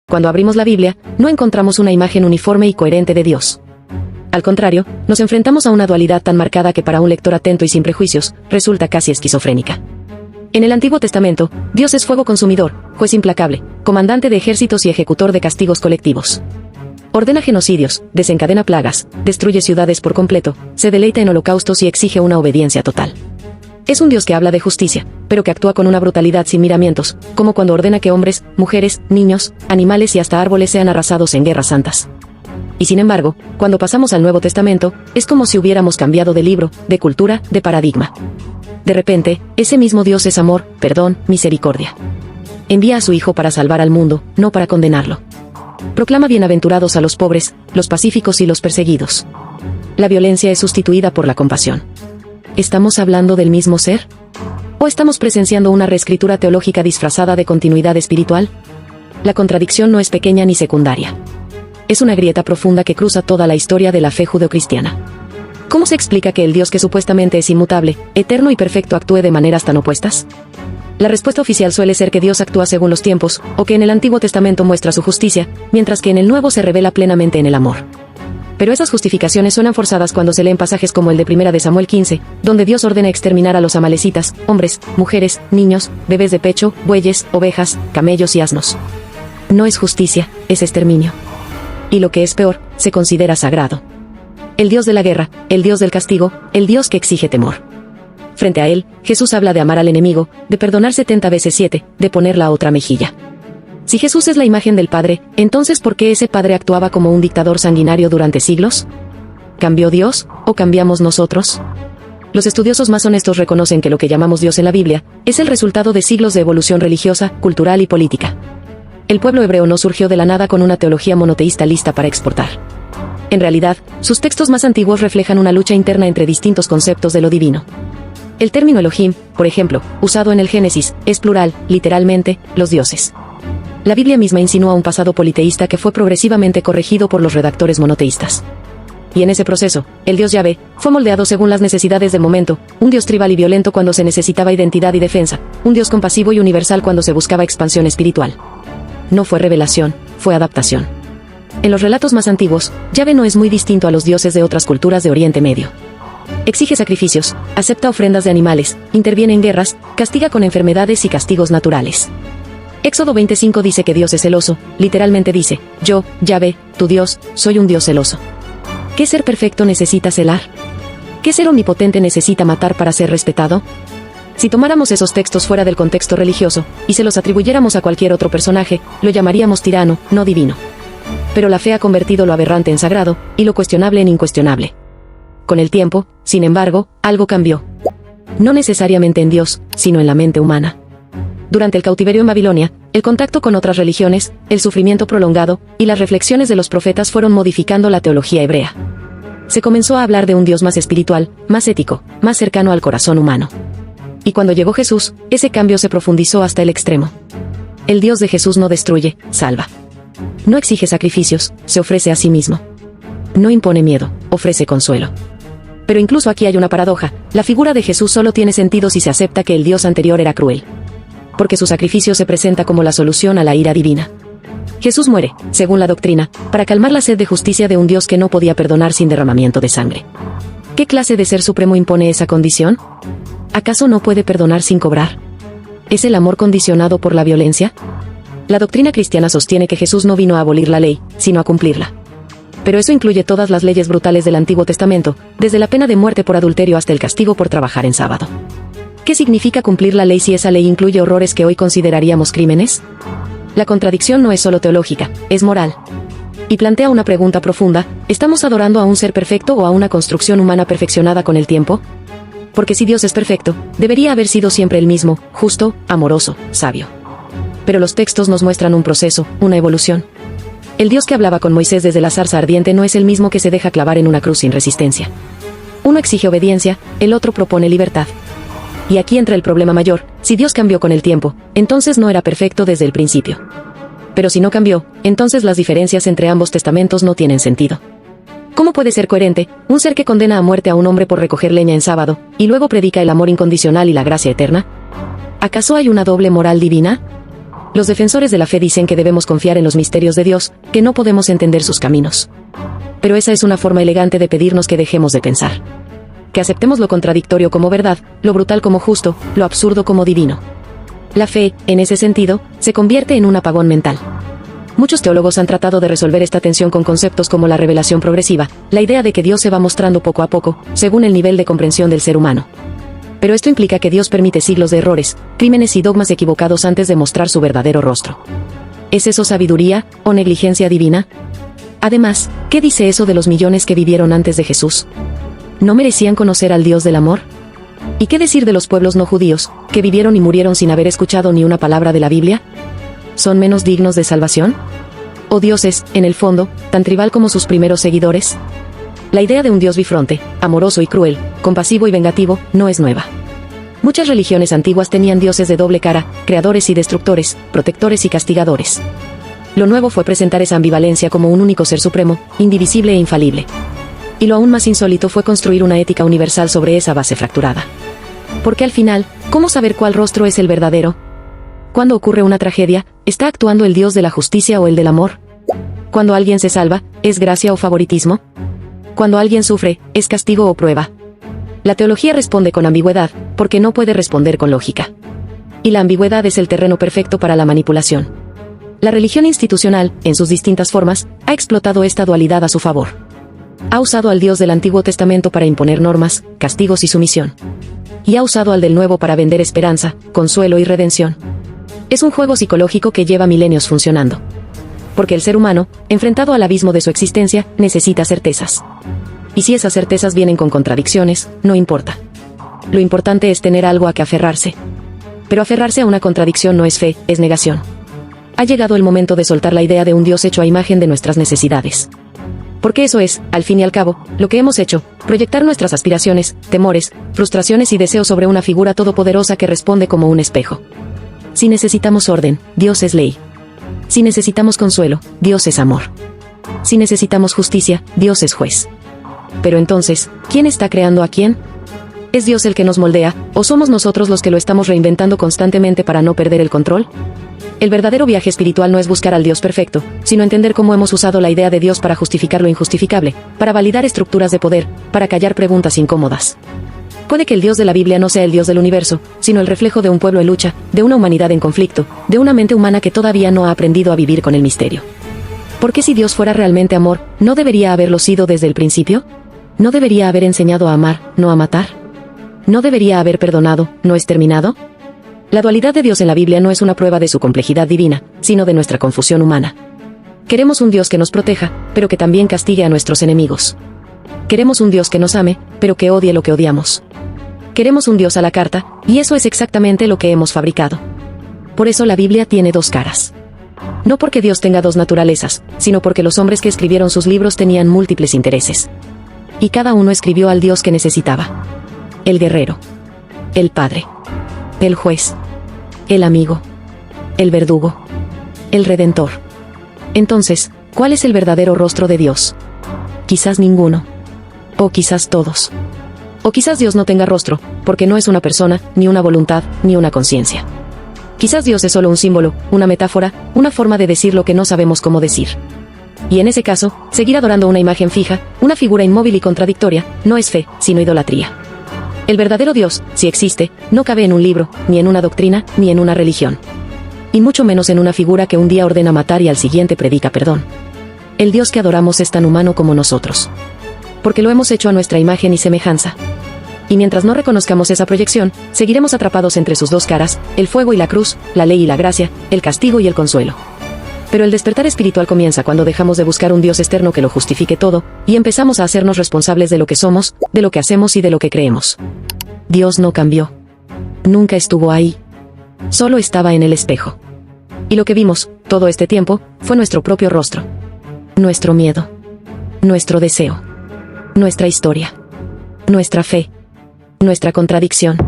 Cuando abrimos la Biblia, no encontramos una imagen uniforme y coherente de Dios. Al contrario, nos enfrentamos a una dualidad tan marcada que para un lector atento y sin prejuicios, resulta casi esquizofrénica. En el Antiguo Testamento, Dios es fuego consumidor, juez implacable, comandante de ejércitos y ejecutor de castigos colectivos. Ordena genocidios, desencadena plagas, destruye ciudades por completo, se deleita en holocaustos y exige una obediencia total. Es un Dios que habla de justicia, pero que actúa con una brutalidad sin miramientos, como cuando ordena que hombres, mujeres, niños, animales y hasta árboles sean arrasados en guerras santas. Y sin embargo, cuando pasamos al Nuevo Testamento, es como si hubiéramos cambiado de libro, de cultura, de paradigma. De repente, ese mismo Dios es amor, perdón, misericordia. Envía a su Hijo para salvar al mundo, no para condenarlo. Proclama bienaventurados a los pobres, los pacíficos y los perseguidos. La violencia es sustituida por la compasión. ¿Estamos hablando del mismo ser? ¿O estamos presenciando una reescritura teológica disfrazada de continuidad espiritual? La contradicción no es pequeña ni secundaria. Es una grieta profunda que cruza toda la historia de la fe judeocristiana. ¿Cómo se explica que el Dios que supuestamente es inmutable, eterno y perfecto actúe de maneras tan opuestas? La respuesta oficial suele ser que Dios actúa según los tiempos, o que en el Antiguo Testamento muestra su justicia, mientras que en el Nuevo se revela plenamente en el amor. Pero esas justificaciones suenan forzadas cuando se leen pasajes como el de 1 de Samuel 15, donde Dios ordena exterminar a los amalecitas, hombres, mujeres, niños, bebés de pecho, bueyes, ovejas, camellos y asnos. No es justicia, es exterminio. Y lo que es peor, se considera sagrado. El Dios de la guerra, el Dios del castigo, el Dios que exige temor. Frente a él, Jesús habla de amar al enemigo, de perdonar 70 veces 7, de poner la otra mejilla. Si Jesús es la imagen del Padre, entonces ¿por qué ese Padre actuaba como un dictador sanguinario durante siglos? ¿Cambió Dios, o cambiamos nosotros? Los estudiosos más honestos reconocen que lo que llamamos Dios en la Biblia, es el resultado de siglos de evolución religiosa, cultural y política. El pueblo hebreo no surgió de la nada con una teología monoteísta lista para exportar. En realidad, sus textos más antiguos reflejan una lucha interna entre distintos conceptos de lo divino. El término Elohim, por ejemplo, usado en el Génesis, es plural, literalmente, los dioses. La Biblia misma insinúa un pasado politeísta que fue progresivamente corregido por los redactores monoteístas. Y en ese proceso, el Dios Yahvé fue moldeado según las necesidades del momento, un Dios tribal y violento cuando se necesitaba identidad y defensa, un Dios compasivo y universal cuando se buscaba expansión espiritual. No fue revelación, fue adaptación. En los relatos más antiguos, Yahvé no es muy distinto a los dioses de otras culturas de Oriente Medio. Exige sacrificios, acepta ofrendas de animales, interviene en guerras, castiga con enfermedades y castigos naturales. Éxodo 25 dice que Dios es celoso, literalmente dice, yo, Yahvé, tu Dios, soy un Dios celoso. ¿Qué ser perfecto necesita celar? ¿Qué ser omnipotente necesita matar para ser respetado? Si tomáramos esos textos fuera del contexto religioso, y se los atribuyéramos a cualquier otro personaje, lo llamaríamos tirano, no divino. Pero la fe ha convertido lo aberrante en sagrado, y lo cuestionable en incuestionable. Con el tiempo, sin embargo, algo cambió. No necesariamente en Dios, sino en la mente humana. Durante el cautiverio en Babilonia, el contacto con otras religiones, el sufrimiento prolongado, y las reflexiones de los profetas fueron modificando la teología hebrea. Se comenzó a hablar de un Dios más espiritual, más ético, más cercano al corazón humano. Y cuando llegó Jesús, ese cambio se profundizó hasta el extremo. El Dios de Jesús no destruye, salva. No exige sacrificios, se ofrece a sí mismo. No impone miedo, ofrece consuelo. Pero incluso aquí hay una paradoja, la figura de Jesús solo tiene sentido si se acepta que el Dios anterior era cruel. Porque su sacrificio se presenta como la solución a la ira divina. Jesús muere, según la doctrina, para calmar la sed de justicia de un Dios que no podía perdonar sin derramamiento de sangre. ¿Qué clase de ser supremo impone esa condición? ¿Acaso no puede perdonar sin cobrar? ¿Es el amor condicionado por la violencia? La doctrina cristiana sostiene que Jesús no vino a abolir la ley, sino a cumplirla. Pero eso incluye todas las leyes brutales del Antiguo Testamento, desde la pena de muerte por adulterio hasta el castigo por trabajar en sábado. ¿Qué significa cumplir la ley si esa ley incluye horrores que hoy consideraríamos crímenes? La contradicción no es solo teológica, es moral. Y plantea una pregunta profunda, ¿estamos adorando a un ser perfecto o a una construcción humana perfeccionada con el tiempo? Porque si Dios es perfecto, debería haber sido siempre el mismo, justo, amoroso, sabio. Pero los textos nos muestran un proceso, una evolución. El Dios que hablaba con Moisés desde la zarza ardiente no es el mismo que se deja clavar en una cruz sin resistencia. Uno exige obediencia, el otro propone libertad. Y aquí entra el problema mayor, si Dios cambió con el tiempo, entonces no era perfecto desde el principio. Pero si no cambió, entonces las diferencias entre ambos testamentos no tienen sentido. ¿Cómo puede ser coherente un ser que condena a muerte a un hombre por recoger leña en sábado, y luego predica el amor incondicional y la gracia eterna? ¿Acaso hay una doble moral divina? Los defensores de la fe dicen que debemos confiar en los misterios de Dios, que no podemos entender sus caminos. Pero esa es una forma elegante de pedirnos que dejemos de pensar. Que aceptemos lo contradictorio como verdad, lo brutal como justo, lo absurdo como divino. La fe, en ese sentido, se convierte en un apagón mental. Muchos teólogos han tratado de resolver esta tensión con conceptos como la revelación progresiva, la idea de que Dios se va mostrando poco a poco, según el nivel de comprensión del ser humano. Pero esto implica que Dios permite siglos de errores, crímenes y dogmas equivocados antes de mostrar su verdadero rostro. ¿Es eso sabiduría o negligencia divina? Además, ¿qué dice eso de los millones que vivieron antes de Jesús? ¿No merecían conocer al Dios del amor? ¿Y qué decir de los pueblos no judíos, que vivieron y murieron sin haber escuchado ni una palabra de la Biblia? ¿Son menos dignos de salvación? ¿O Dios es, en el fondo, tan tribal como sus primeros seguidores? La idea de un Dios bifronte, amoroso y cruel, compasivo y vengativo, no es nueva. Muchas religiones antiguas tenían dioses de doble cara, creadores y destructores, protectores y castigadores. Lo nuevo fue presentar esa ambivalencia como un único ser supremo, indivisible e infalible. Y lo aún más insólito fue construir una ética universal sobre esa base fracturada. Porque al final, ¿cómo saber cuál rostro es el verdadero? Cuando ocurre una tragedia, ¿está actuando el Dios de la justicia o el del amor? Cuando alguien se salva, ¿es gracia o favoritismo? Cuando alguien sufre, ¿es castigo o prueba? La teología responde con ambigüedad, porque no puede responder con lógica. Y la ambigüedad es el terreno perfecto para la manipulación. La religión institucional, en sus distintas formas, ha explotado esta dualidad a su favor. Ha usado al Dios del Antiguo Testamento para imponer normas, castigos y sumisión. Y ha usado al del Nuevo para vender esperanza, consuelo y redención. Es un juego psicológico que lleva milenios funcionando. Porque el ser humano, enfrentado al abismo de su existencia, necesita certezas. Y si esas certezas vienen con contradicciones, no importa. Lo importante es tener algo a que aferrarse. Pero aferrarse a una contradicción no es fe, es negación. Ha llegado el momento de soltar la idea de un Dios hecho a imagen de nuestras necesidades. Porque eso es, al fin y al cabo, lo que hemos hecho, proyectar nuestras aspiraciones, temores, frustraciones y deseos sobre una figura todopoderosa que responde como un espejo. Si necesitamos orden, Dios es ley. Si necesitamos consuelo, Dios es amor. Si necesitamos justicia, Dios es juez. Pero entonces, ¿quién está creando a quién? ¿Es Dios el que nos moldea, o somos nosotros los que lo estamos reinventando constantemente para no perder el control? El verdadero viaje espiritual no es buscar al Dios perfecto, sino entender cómo hemos usado la idea de Dios para justificar lo injustificable, para validar estructuras de poder, para callar preguntas incómodas. Puede que el Dios de la Biblia no sea el Dios del universo, sino el reflejo de un pueblo en lucha, de una humanidad en conflicto, de una mente humana que todavía no ha aprendido a vivir con el misterio. ¿Por qué si Dios fuera realmente amor, no debería haberlo sido desde el principio? ¿No debería haber enseñado a amar, no a matar? ¿No debería haber perdonado, no exterminado? La dualidad de Dios en la Biblia no es una prueba de su complejidad divina, sino de nuestra confusión humana. Queremos un Dios que nos proteja, pero que también castigue a nuestros enemigos. Queremos un Dios que nos ame, pero que odie lo que odiamos. Queremos un Dios a la carta, y eso es exactamente lo que hemos fabricado. Por eso la Biblia tiene dos caras. No porque Dios tenga dos naturalezas, sino porque los hombres que escribieron sus libros tenían múltiples intereses. Y cada uno escribió al Dios que necesitaba. El guerrero. El padre. El juez. El amigo. El verdugo. El redentor. Entonces, ¿cuál es el verdadero rostro de Dios? Quizás ninguno. O quizás todos. O quizás Dios no tenga rostro, porque no es una persona, ni una voluntad, ni una conciencia. Quizás Dios es solo un símbolo, una metáfora, una forma de decir lo que no sabemos cómo decir. Y en ese caso, seguir adorando una imagen fija, una figura inmóvil y contradictoria, no es fe, sino idolatría. El verdadero Dios, si existe, no cabe en un libro, ni en una doctrina, ni en una religión. Y mucho menos en una figura que un día ordena matar y al siguiente predica perdón. El Dios que adoramos es tan humano como nosotros. Porque lo hemos hecho a nuestra imagen y semejanza. Y mientras no reconozcamos esa proyección, seguiremos atrapados entre sus dos caras, el fuego y la cruz, la ley y la gracia, el castigo y el consuelo. Pero el despertar espiritual comienza cuando dejamos de buscar un Dios externo que lo justifique todo, y empezamos a hacernos responsables de lo que somos, de lo que hacemos y de lo que creemos. Dios no cambió. Nunca estuvo ahí. Solo estaba en el espejo. Y lo que vimos, todo este tiempo, fue nuestro propio rostro. Nuestro miedo. Nuestro deseo. Nuestra historia. Nuestra fe. Nuestra contradicción.